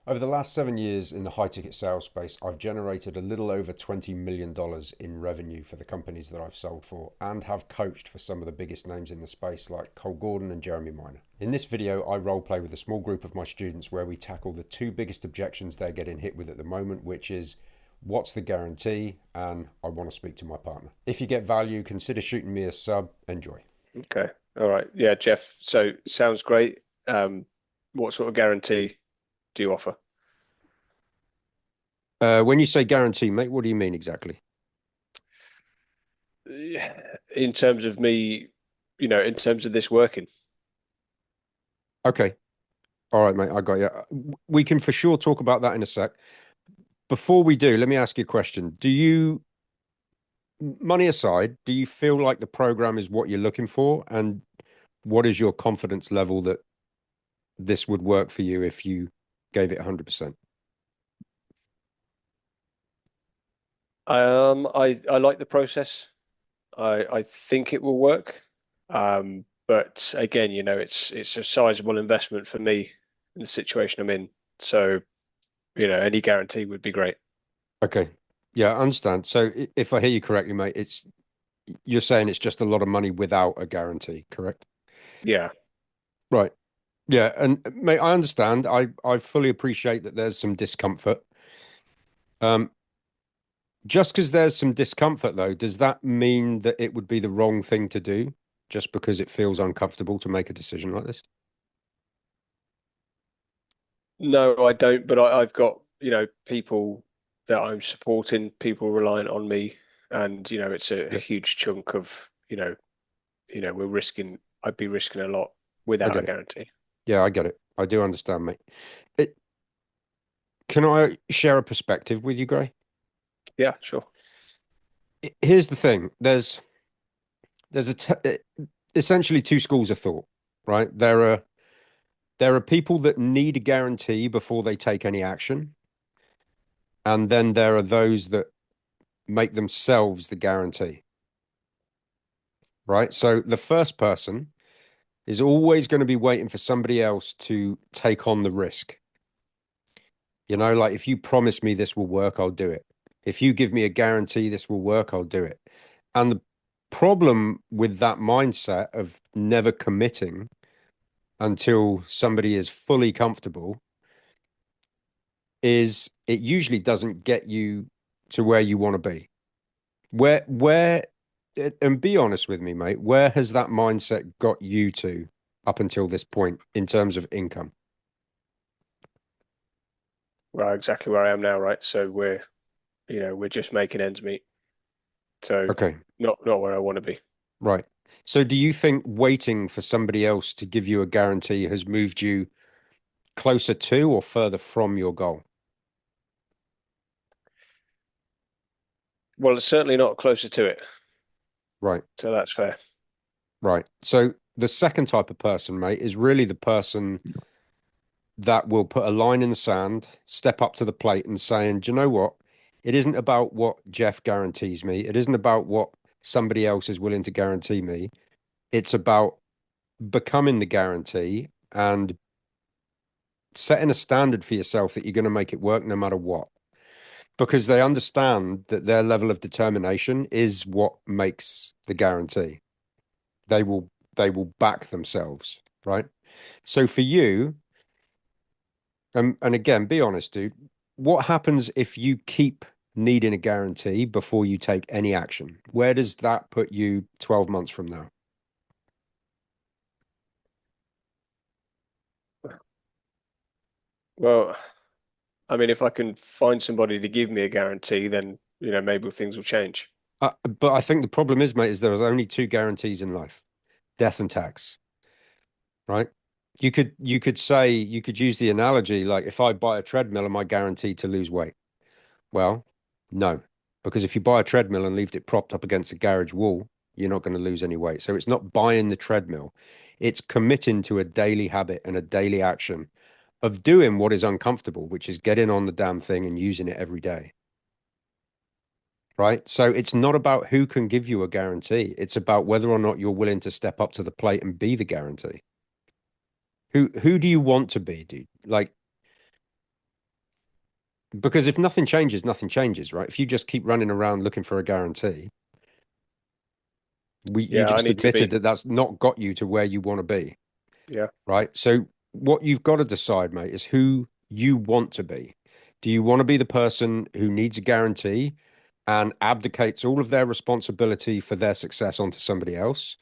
Over the last 7 years in the high ticket sales space, I've generated a little over $20 million in revenue for the companies that I've sold for and have coached for some of the biggest names in the space like Cole Gordon and Jeremy Miner. In this video, I role play with a small group of my students where we tackle the two biggest objections they're getting hit with at the moment, which is what's the guarantee and I want to speak to my partner. If you get value, consider shooting me a sub. Enjoy. Okay. All right. Yeah, Jeff. So sounds great. What sort of guarantee do you offer? When you say guarantee, mate, what do you mean exactly? In terms of me, in terms of this working. Okay. All right, mate, I got you. We can for sure talk about that in a sec. Before we do, let me ask you a question. Money aside, do you feel like the program is what you're looking for? And what is your confidence level that this would work for you if you gave it 100%? I like the process. I think it will work. But again, it's a sizable investment for me in the situation I'm in. So, any guarantee would be great. Okay. Yeah, I understand. So if I hear you correctly, mate, you're saying it's just a lot of money without a guarantee, correct? Yeah. Right. Yeah, and mate, I understand. I fully appreciate that there's some discomfort. Um, just because there's some discomfort though, does that mean that it would be the wrong thing to do just because it feels uncomfortable to make a decision like this? No, I don't, but I've got, people that I'm supporting, people reliant on me, and it's a Yeah, huge chunk of, I'd be risking a lot I without a get it. guarantee. Yeah, I get it. I do understand, mate. It, can I share a perspective with you, Gray? Yeah, sure. Here's the thing. There's essentially two schools of thought, right? There are people that need a guarantee before they take any action, and then there are those that make themselves the guarantee, right? So the first person is always going to be waiting for somebody else to take on the risk. Like if you promise me this will work, I'll do it. If you give me a guarantee this will work, I'll do it. And the problem with that mindset of never committing until somebody is fully comfortable is it usually doesn't get you to where you want to be. Where, and be honest with me, mate, where has that mindset got you to up until this point in terms of income? Well, exactly where I am now, right? So we're just making ends meet. So Okay, not where I want to be. right. So do you think waiting for somebody else to give you a guarantee has moved you closer to or further from your goal? Well, it's certainly not closer to it. Right, So that's fair. right. So the second type of person, mate, is really the person that will put a line in the sand, step up to the plate and saying, do you know what? It isn't about what Jeff guarantees me. It isn't about what somebody else is willing to guarantee me. It's about becoming the guarantee and setting a standard for yourself that you're going to make it work no matter what. Because they understand that their level of determination is what makes the guarantee. They will back themselves, right? So for you, and again, be honest, dude. What happens if you keep needing a guarantee before you take any action? Where does that put you 12 months from now? Well, I mean, if I can find somebody to give me a guarantee, then maybe things will change. But I think the problem is, mate, is there are only two guarantees in life: death and tax, right? You could use the analogy like if I buy a treadmill, am I guaranteed to lose weight? Well, no, because if you buy a treadmill and leave it propped up against a garage wall, you're not going to lose any weight. So it's not buying the treadmill, it's committing to a daily habit and a daily action of doing what is uncomfortable, which is getting on the damn thing and using it every day. Right. So it's not about who can give you a guarantee. It's about whether or not you're willing to step up to the plate and be the guarantee. Who do you want to be, dude? Like Because if nothing changes, nothing changes, right? If you just keep running around looking for a guarantee, you Yeah, I just need to admitted be. that that's not got you to where you want to be, Yeah. right? So what you've got to decide, mate, is who you want to be. Do you want to be the person who needs a guarantee and abdicates all of their responsibility for their success onto somebody else?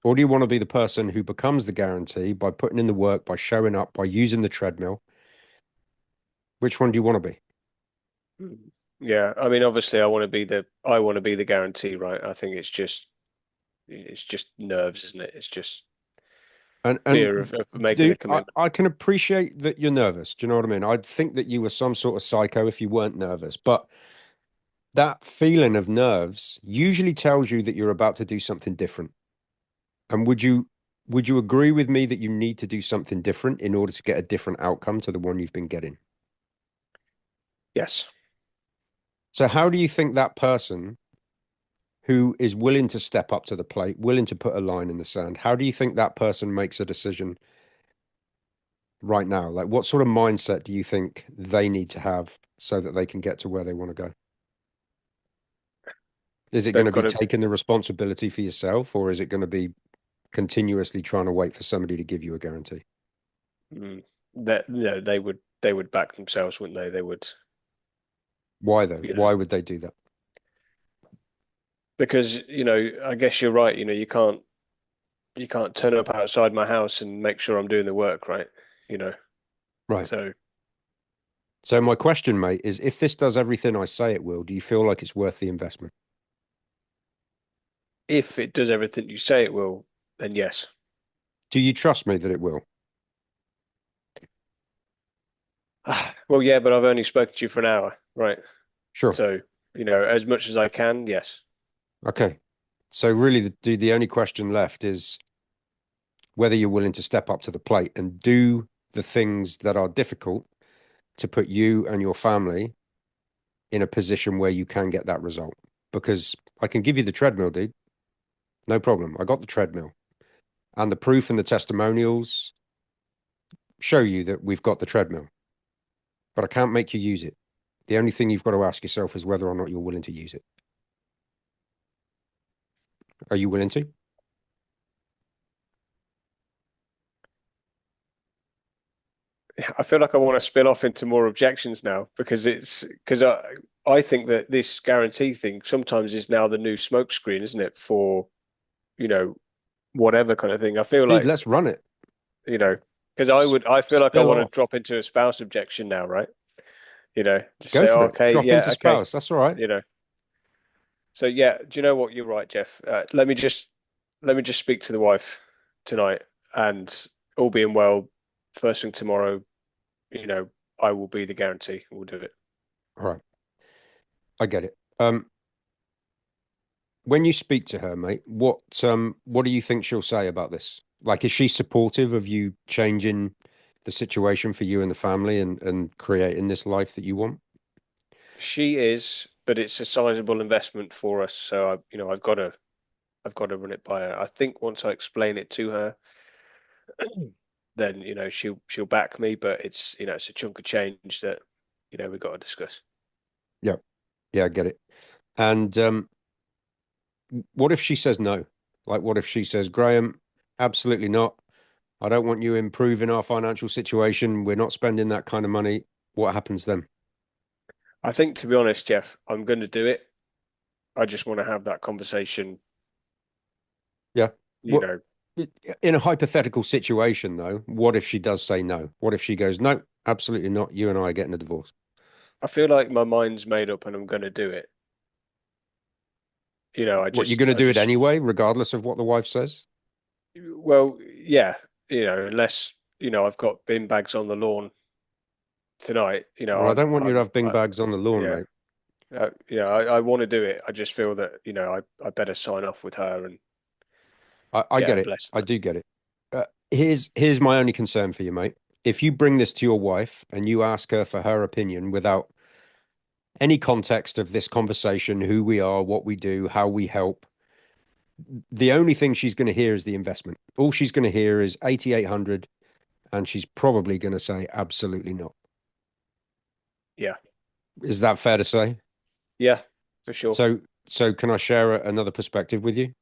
Or do you want to be the person who becomes the guarantee by putting in the work, by showing up, by using the treadmill? Which one do you want to be? Mm. Yeah, I mean, obviously, I want to be the guarantee, right? I think it's just nerves, isn't it? It's just fear And of making the dude, commitment. I can appreciate that you're nervous. Do you know what I mean? I'd think that you were some sort of psycho if you weren't nervous, but that feeling of nerves usually tells you that you're about to do something different. And would you agree with me that you need to do something different in order to get a different outcome to the one you've been getting? Yes, So how do you think that person who is willing to step up to the plate, willing to put a line in the sand, how do you think that person makes a decision right now? Like, what sort of mindset do you think they need to have so that they can get to where they want to go? Is it going they've to got be to. taking the responsibility for yourself, or is it going to be continuously trying to wait for somebody to give you a guarantee? That they would back themselves, wouldn't they? They would, Why though? you know, Why would they do that? because I guess you're right. You can't turn up outside my house and make sure I'm doing the work, right? You know, Right. so So my question, mate, is if this does everything I say it will, do you feel like it's worth the investment? if it does everything you say it will, then yes. Do you trust me that it will? Well, yeah, but I've only spoken to you for an hour, right? Sure. So, as much as I can, yes. Okay. So really, the only question left is whether you're willing to step up to the plate and do the things that are difficult to put you and your family in a position where you can get that result. Because I can give you the treadmill, dude. No problem. I got the treadmill. And the proof and the testimonials show you that we've got the treadmill. But I can't make you use it. The only thing you've got to ask yourself is whether or not you're willing to use it. Are you willing to? I feel like I want to spill off into more objections now because I think that this guarantee thing sometimes is now the new smokescreen, isn't it? For, you know, whatever kind of thing. I feel Dude, like, let's run it. you know, because I feel like I Spill want to off. drop into a spouse objection now, right? Just Go say, oh, for it. okay, Drop yeah, into okay, spouse. That's all right. you know. So yeah, do you know what? You're right, Jeff. Let me just speak to the wife tonight, and all being well, first thing tomorrow, you know, I will be the guarantee. We'll do it. All right. I get it. When you speak to her, mate, what do you think she'll say about this? Like, is she supportive of you changing the situation for you and the family and creating this life that you want? She is, but it's a sizable investment for us, so I've got to run it by her. I think once I explain it to her, then she'll back me, but it's a chunk of change that we've got to discuss. Yeah. Yeah, I get it. And what if she says no? Like, what if she says, Graham, absolutely not. I don't want you improving our financial situation. We're not spending that kind of money. What happens then? I think, to be honest, Jeff, I'm going to do it. I just want to have that conversation, Yeah. you What know. in a hypothetical situation though, what if she does say no? What if she goes, no, absolutely not. You and I are getting a divorce. I feel like my mind's made up and I'm going to do it. I What, you're just, going to I do it just, anyway, regardless of what the wife says? well, yeah, unless, I've got bin bags on the lawn tonight, Well, I don't want you to have bing I bags on the lawn, yeah, mate. I want to do it. I just feel that, I better sign off with her and I get get her it. blessing. I do get it. Here's my only concern for you, mate. If you bring this to your wife and you ask her for her opinion without any context of this conversation, who we are, what we do, how we help, the only thing she's going to hear is the investment. All she's going to hear is 8,800, and she's probably going to say absolutely not. Yeah. Is that fair to say? Yeah, for sure. So, so can I share another perspective with you?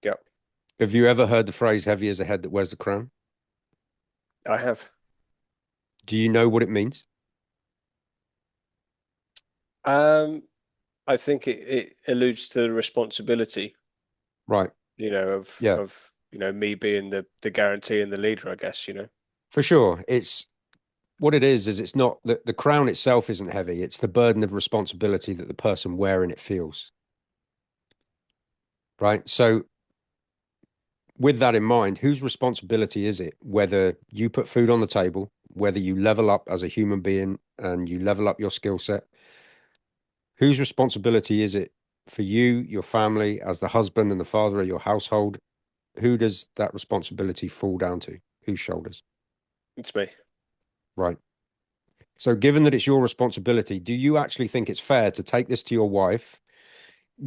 Yeah, Have you ever heard the phrase "heavy as a head that wears the crown"? I have. Do you know what it means? Um, I think it alludes to the responsibility, Right. Yeah, of me being the guarantee and the leader, I guess, for sure. It's what it is it's not the crown itself isn't heavy. It's the burden of responsibility that the person wearing it feels. Right. So with that in mind, whose responsibility is it whether you put food on the table, whether you level up as a human being and you level up your skill set? Whose responsibility is it for you, your family, as the husband and the father of your household? Who does that responsibility fall down to? Whose shoulders? It's me. Right. So, given that it's your responsibility, do you actually think it's fair to take this to your wife,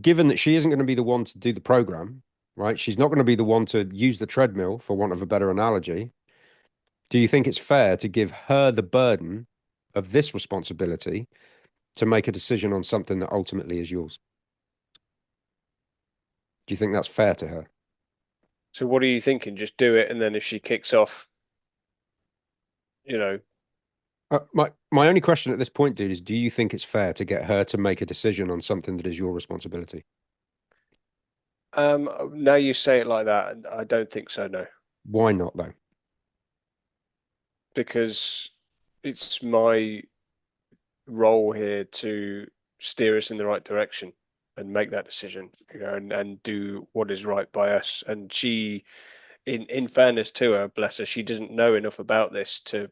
given that she isn't going to be the one to do the program, right? She's not going to be the one to use the treadmill, for want of a better analogy. Do you think it's fair to give her the burden of this responsibility to make a decision on something that ultimately is yours? Do you think that's fair to her? So what are you thinking? Just do it, and then if she kicks off, you know, My only question at this point, dude, is do you think it's fair to get her to make a decision on something that is your responsibility? now you say it like that, and I don't think so, no, Why not, though? because it's my role here to steer us in the right direction and make that decision, and do what is right by us. And she, in fairness to her, bless her, she doesn't know enough about this to,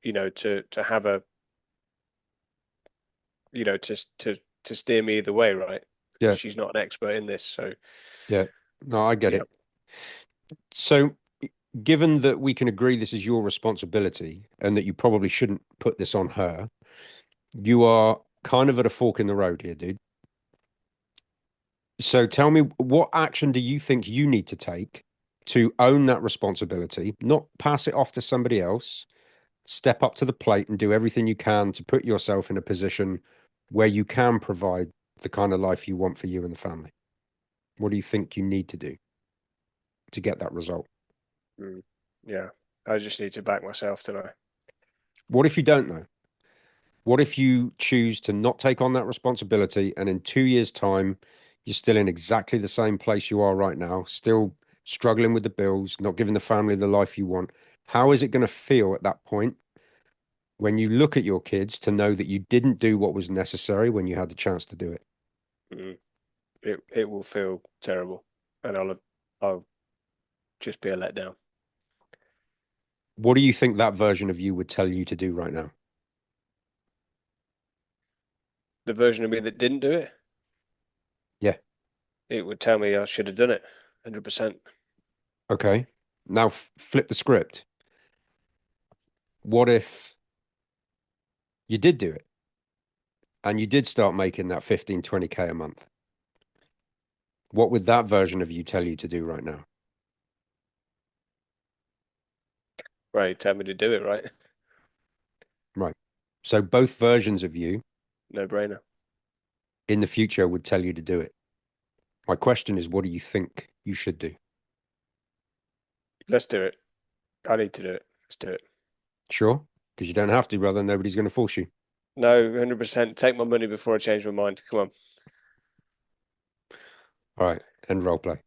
to have a, to steer me either way, right? Because Yeah, she's not an expert in this. So yeah. No, I get yeah. it. So, given that we can agree this is your responsibility and that you probably shouldn't put this on her, you are kind of at a fork in the road here, dude. So, tell me, what action do you think you need to take to own that responsibility, not pass it off to somebody else, step up to the plate and do everything you can to put yourself in a position where you can provide the kind of life you want for you and the family? What do you think you need to do to get that result? Mm, yeah. I just need to back myself tonight. What if you don't know? What if you choose to not take on that responsibility and in 2 years' time, you're still in exactly the same place you are right now, still struggling with the bills, not giving the family the life you want? How is it going to feel at that point when you look at your kids to know that you didn't do what was necessary when you had the chance to do it? Mm, it will feel terrible, and I'll just be a letdown. What do you think that version of you would tell you to do right now? The version of me that didn't do it, Yeah. it would tell me I should have done it, 100%. Okay. Now flip the script. What if you did do it and you did start making that 15, 20K a month? What would that version of you tell you to do right now? Right, tell me to do it, right? Right. So both versions of you No brainer. in the future would tell you to do it. My question is, what do you think you should do? Let's do it. I need to do it. Let's do it. Sure? Because you don't have to, brother. Nobody's going to force you. No, 100%. Take my money before I change my mind. Come on. All right. End role play.